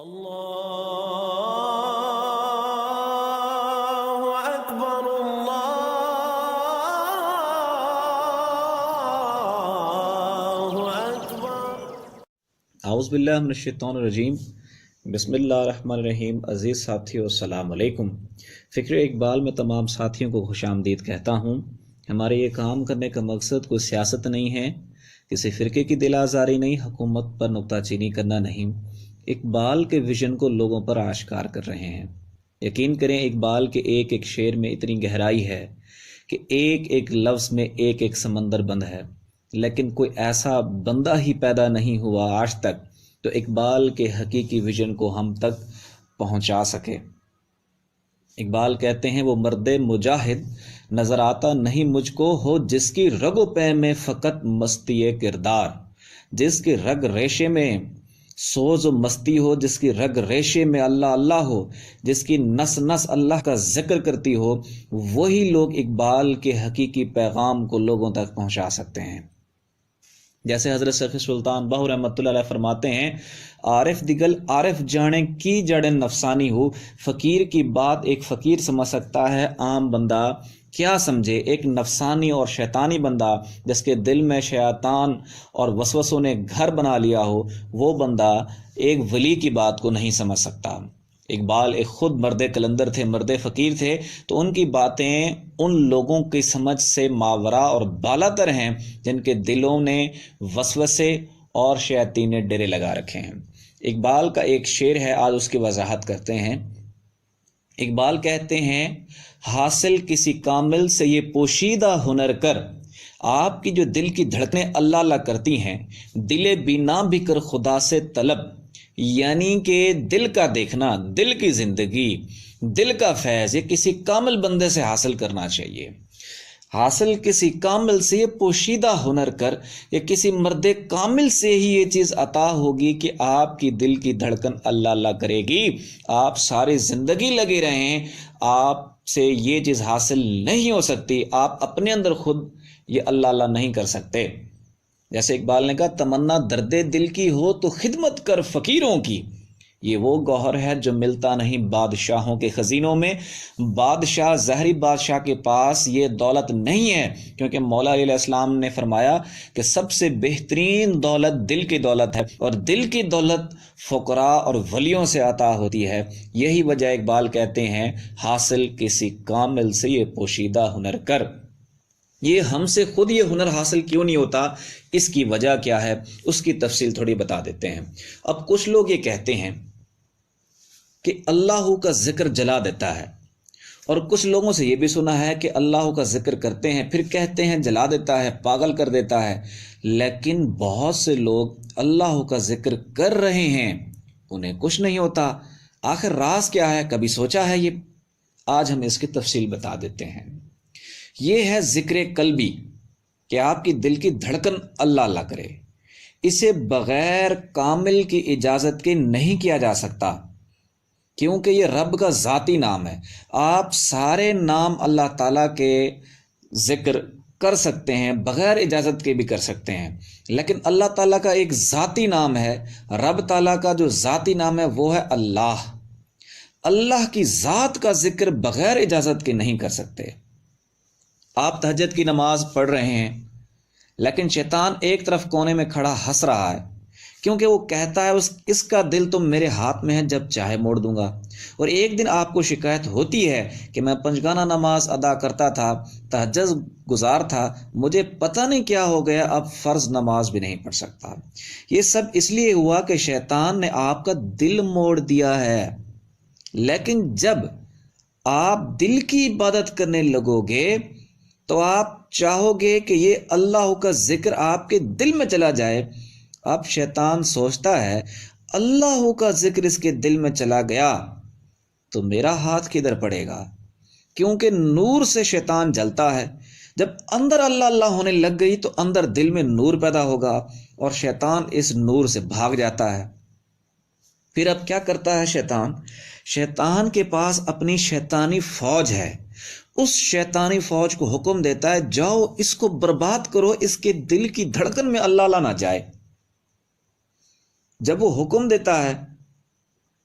اللہ اکبر اللہ اکبر۔ اعوذ باللہ من الشیطان الرجیم، بسم اللہ الرحمن الرحیم۔ عزیز ساتھیو، السلام علیکم۔ فکر اقبال میں تمام ساتھیوں کو خوش آمدید کہتا ہوں۔ ہمارے یہ کام کرنے کا مقصد کوئی سیاست نہیں ہے، کسی فرقے کی دل آزاری نہیں، حکومت پر نکتہ چینی کرنا نہیں، اقبال کے ویژن کو لوگوں پر آشکار کر رہے ہیں۔ یقین کریں، اقبال کے ایک ایک شعر میں اتنی گہرائی ہے کہ ایک ایک لفظ میں ایک ایک سمندر بند ہے، لیکن کوئی ایسا بندہ ہی پیدا نہیں ہوا آج تک تو اقبال کے حقیقی ویژن کو ہم تک پہنچا سکے۔ اقبال کہتے ہیں، وہ مرد مجاہد نظر آتا نہیں مجھ کو، ہو جس کی رگ و پے میں فقط مستی کردار، جس کی رگ ریشے میں سوز و مستی ہو، جس کی رگ ریشے میں اللہ اللہ ہو، جس کی نس نس اللہ کا ذکر کرتی ہو، وہی لوگ اقبال کے حقیقی پیغام کو لوگوں تک پہنچا سکتے ہیں۔ جیسے حضرت سخی سلطان بہو رحمۃ اللہ علیہ فرماتے ہیں، عارف دگل عارف جانے کی جڑ نفسانی ہو، فقیر کی بات ایک فقیر سمجھ سکتا ہے، عام بندہ کیا سمجھے؟ ایک نفسانی اور شیطانی بندہ جس کے دل میں شیطان اور وسوسوں نے گھر بنا لیا ہو، وہ بندہ ایک ولی کی بات کو نہیں سمجھ سکتا۔ اقبال ایک خود مرد کلندر تھے، مرد فقیر تھے، تو ان کی باتیں ان لوگوں کی سمجھ سے ماورا اور بالاتر ہیں جن کے دلوں نے وسوسے اور شیاطین ڈیرے لگا رکھے ہیں۔ اقبال کا ایک شعر ہے، آج اس کی وضاحت کرتے ہیں۔ اقبال کہتے ہیں، حاصل کسی کامل سے یہ پوشیدہ ہنر کر، آپ کی جو دل کی دھڑکنیں اللہ اللہ کرتی ہیں، دل بینا بھی کر خدا سے طلب، یعنی کہ دل کا دیکھنا، دل کی زندگی، دل کا فیض، یہ کسی کامل بندے سے حاصل کرنا چاہیے۔ حاصل کسی کامل سے یہ پوشیدہ ہنر کر، یہ کسی مرد کامل سے ہی یہ چیز عطا ہوگی کہ آپ کی دل کی دھڑکن اللہ اللہ کرے گی۔ آپ ساری زندگی لگے رہیں، آپ سے یہ چیز حاصل نہیں ہو سکتی، آپ اپنے اندر خود یہ اللہ اللہ نہیں کر سکتے۔ جیسے اقبال نے کہا، تمنا درد دل کی ہو تو خدمت کر فقیروں کی، یہ وہ گوہر ہے جو ملتا نہیں بادشاہوں کے خزینوں میں۔ بادشاہ، ظاہری بادشاہ کے پاس یہ دولت نہیں ہے، کیونکہ مولا علیہ السلام نے فرمایا کہ سب سے بہترین دولت دل کی دولت ہے، اور دل کی دولت فقراء اور ولیوں سے عطا ہوتی ہے۔ یہی وجہ اقبال کہتے ہیں، حاصل کسی کامل سے یہ پوشیدہ ہنر کر۔ یہ ہم سے خود یہ ہنر حاصل کیوں نہیں ہوتا؟ اس کی وجہ کیا ہے؟ اس کی تفصیل تھوڑی بتا دیتے ہیں۔ اب کچھ لوگ یہ کہتے ہیں کہ اللہ کا ذکر جلا دیتا ہے، اور کچھ لوگوں سے یہ بھی سنا ہے کہ اللہ کا ذکر کرتے ہیں پھر کہتے ہیں جلا دیتا ہے، پاگل کر دیتا ہے۔ لیکن بہت سے لوگ اللہ کا ذکر کر رہے ہیں، انہیں کچھ نہیں ہوتا۔ آخر راز کیا ہے؟ کبھی سوچا ہے یہ؟ آج ہم اس کی تفصیل بتا دیتے ہیں۔ یہ ہے ذکر قلبی، کہ آپ کی دل کی دھڑکن اللہ اللہ کرے۔ اسے بغیر کامل کی اجازت کے نہیں کیا جا سکتا، کیونکہ یہ رب کا ذاتی نام ہے۔ آپ سارے نام اللہ تعالیٰ کے ذکر کر سکتے ہیں، بغیر اجازت کے بھی کر سکتے ہیں، لیکن اللہ تعالیٰ کا ایک ذاتی نام ہے۔ رب تعالیٰ کا جو ذاتی نام ہے وہ ہے اللہ۔ اللہ کی ذات کا ذکر بغیر اجازت کے نہیں کر سکتے۔ آپ تہجد کی نماز پڑھ رہے ہیں، لیکن شیطان ایک طرف کونے میں کھڑا ہنس رہا ہے، کیونکہ وہ کہتا ہے اس کا دل تو میرے ہاتھ میں ہے، جب چاہے موڑ دوں گا۔ اور ایک دن آپ کو شکایت ہوتی ہے کہ میں پنجگانہ نماز ادا کرتا تھا، تہجد گزار تھا، مجھے پتہ نہیں کیا ہو گیا، اب فرض نماز بھی نہیں پڑھ سکتا۔ یہ سب اس لیے ہوا کہ شیطان نے آپ کا دل موڑ دیا ہے۔ لیکن جب آپ دل کی عبادت کرنے لگو گے تو آپ چاہو گے کہ یہ اللہ کا ذکر آپ کے دل میں چلا جائے۔ اب شیطان سوچتا ہے، اللہ کا ذکر اس کے دل میں چلا گیا تو میرا ہاتھ کدھر پڑے گا؟ کیونکہ نور سے شیطان جلتا ہے۔ جب اندر اللہ اللہ ہونے لگ گئی تو اندر دل میں نور پیدا ہوگا، اور شیطان اس نور سے بھاگ جاتا ہے۔ پھر اب کیا کرتا ہے شیطان؟ شیطان کے پاس اپنی شیطانی فوج ہے، اس شیطانی فوج کو حکم دیتا ہے، جاؤ اس کو برباد کرو، اس کے دل کی دھڑکن میں اللہ اللہ نہ جائے۔ جب وہ حکم دیتا ہے